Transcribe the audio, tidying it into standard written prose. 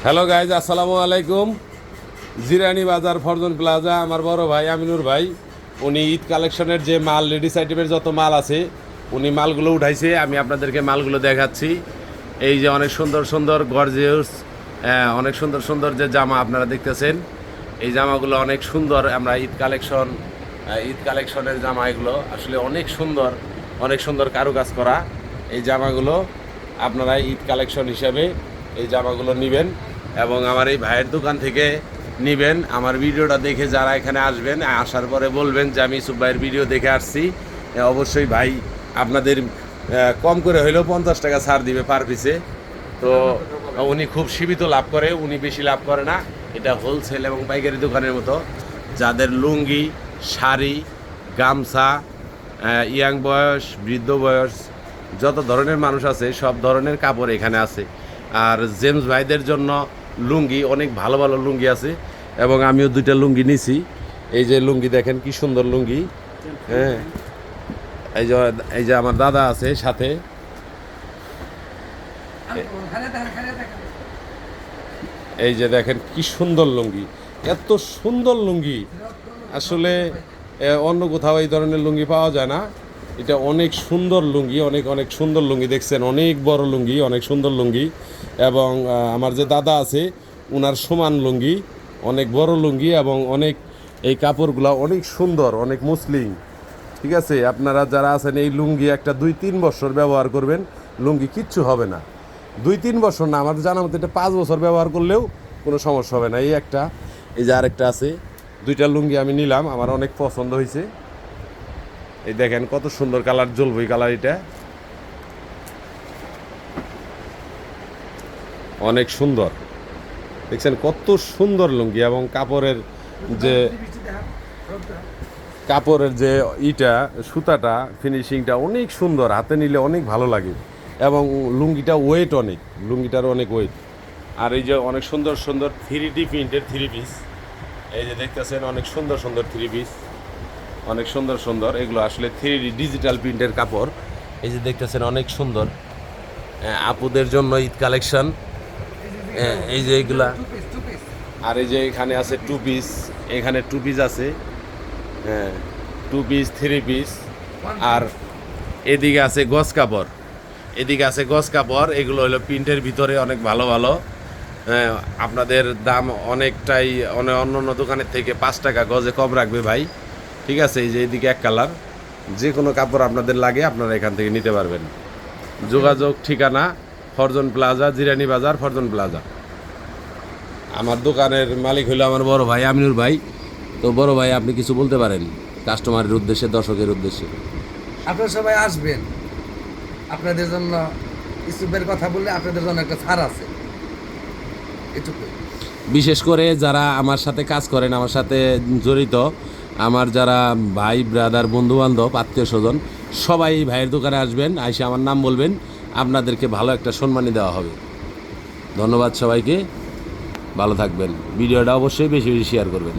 Hello guys, আসসালামু আলাইকুম। জিরানি বাজার ফরজন প্লাজা, আমার বড় ভাই আমিনুর ভাই, উনি ঈদ কালেকশনের যে মাল, লেডিস আইটেমের যত মাল আছে উনি মালগুলো উঠাইছে। আমি আপনাদেরকে মালগুলো দেখাচ্ছি। এই যে অনেক সুন্দর সুন্দর গর্জিয়াস, অনেক সুন্দর সুন্দর যে জামা আপনারা দেখতেছেন, এই জামাগুলো অনেক সুন্দর। আমরা ঈদ কালেকশনের জামা, এগুলো আসলে অনেক সুন্দর, অনেক সুন্দর কারুকাজ করা এই জামাগুলো। আপনারা ঈদ কালেকশন হিসাবে এই জামাগুলো নেবেন এবং আমার এই ভাইয়ের দোকান থেকে নেবেন। আমার ভিডিওটা দেখে যারা এখানে আসবেন, আসার পরে বলবেন যে আমি ইউসুফ ভাইয়ের ভিডিও দেখে আসছি, অবশ্যই ভাই আপনাদের কম করে হইলেও 50 টাকা ছাড় দিবে পার পিসে। তো উনি খুব সীমিত লাভ করে, উনি বেশি লাভ করে না। এটা হোলসেল এবং পাইকারি দোকানের মতো। যাদের লুঙ্গি, শাড়ি, গামছা, ইয়াং বয়স, বৃদ্ধ বয়স, যত ধরনের মানুষ আছে সব ধরনের কাপড় এখানে আছে। আর জেমস ভাইদের জন্য লুঙ্গি, অনেক ভালো ভালো লুঙ্গি আছে এবং আমিও 2টা লুঙ্গি নিছি। এই যে লুঙ্গি দেখেন কি সুন্দর লুঙ্গি। হ্যাঁ, এই যে আমার দাদা আছে সাথে। এই যে দেখেন কি সুন্দর লুঙ্গি, এত সুন্দর লুঙ্গি আসলে অন্য কোথাও এই ধরনের লুঙ্গি পাওয়া যায় না। এটা অনেক সুন্দর লুঙ্গি, অনেক অনেক সুন্দর লুঙ্গি। দেখছেন, অনেক বড় লুঙ্গি, অনেক সুন্দর লুঙ্গি। এবং আমার যে দাদা আছে ওনার সমান লুঙ্গি, অনেক বড় লুঙ্গি এবং অনেক, এই কাপড়গুলো অনেক সুন্দর, অনেক মসলিন। ঠিক আছে, আপনারা যারা আছেন এই লুঙ্গি একটা 2-3 বছর ব্যবহার করবেন, লুঙ্গি কিচ্ছু হবে না। 2-3 বছর না, আমার জানা মতো এটা 5 বছর ব্যবহার করলেও কোনো সমস্যা হবে না। এই একটা, এই যে আরেকটা আছে। 2টা লুঙ্গি আমি নিলাম, আমার অনেক পছন্দ হয়েছে। এই দেখেন কত সুন্দর কালার, জ্বলবই কালার, এটা অনেক সুন্দর। দেখছেন কত সুন্দর লুঙ্গি এবং কাপড়ের যে ইটা, সুতাটা, ফিনিশিংটা অনেক সুন্দর, হাতে নিলে অনেক ভালো লাগে। এবং লুঙ্গিটা ওয়েট অনেক, লুঙ্গিটার অনেক ওয়েট। আর এই যে অনেক সুন্দর সুন্দর 3D প্রিন্টের 3 পিস, এই যে দেখতেছেন অনেক সুন্দর সুন্দর 3 পিস, অনেক সুন্দর সুন্দর। এগুলো আসলে 3D ডিজিটাল প্রিন্টের কাপড়। এই যে দেখতেছেন অনেক সুন্দর, আপুদের জন্য ঈদ কালেকশন। এই যে এইগুলা, আর এই যে এখানে আছে 2 পিস, এখানে 2 পিস আছে। হ্যাঁ, 2 পিস, 3 পিস। আর এদিকে আছে গজ কাপড়, এদিকে আছে গজ কাপড়। এগুলো হলো প্রিন্টের ভিতরে অনেক ভালো ভালো। আপনাদের দাম অনেকটাই অন্য অন্য দোকানের থেকে 5 টাকা গজে কম রাখবে ভাই। ঠিক আছে, এই যে এদিকে এক কালার। যে কোনো কাপড় আপনাদের লাগে আপনারা এখান থেকে নিতে পারবেন। যোগাযোগ ঠিকানা ফরজন প্লাজা, জিরানি বাজার, ফরজন প্লাজা। আমার দোকানের মালিক হলো আমার বড় ভাই আমিনুর ভাই। তো বড় ভাই, আপনি কিছু বলতে পারেন কাস্টমারের উদ্দেশ্যে, দর্শকের উদ্দেশ্যে? আপনারা সবাই আসবেন, আপনাদের জন্য ইউসুফের কথা বললে আপনাদের জন্য একটা ছাড় আছে, এটুকুই। বিশেষ করে যারা আমার সাথে কাজ করেন, আমার সাথে জড়িত, আমার যারা ভাই, ব্রাদার, বন্ধুবান্ধব, আত্মীয় স্বজন, সবাই ভাইয়ের দোকানে আসবেন, আইসে আমার নাম বলবেন, আপনাদেরকে ভালো একটা সম্মানী দেওয়া হবে। ধন্যবাদ সবাইকে, ভালো থাকবেন। ভিডিওটা অবশ্যই বেশি বেশি শেয়ার করবেন।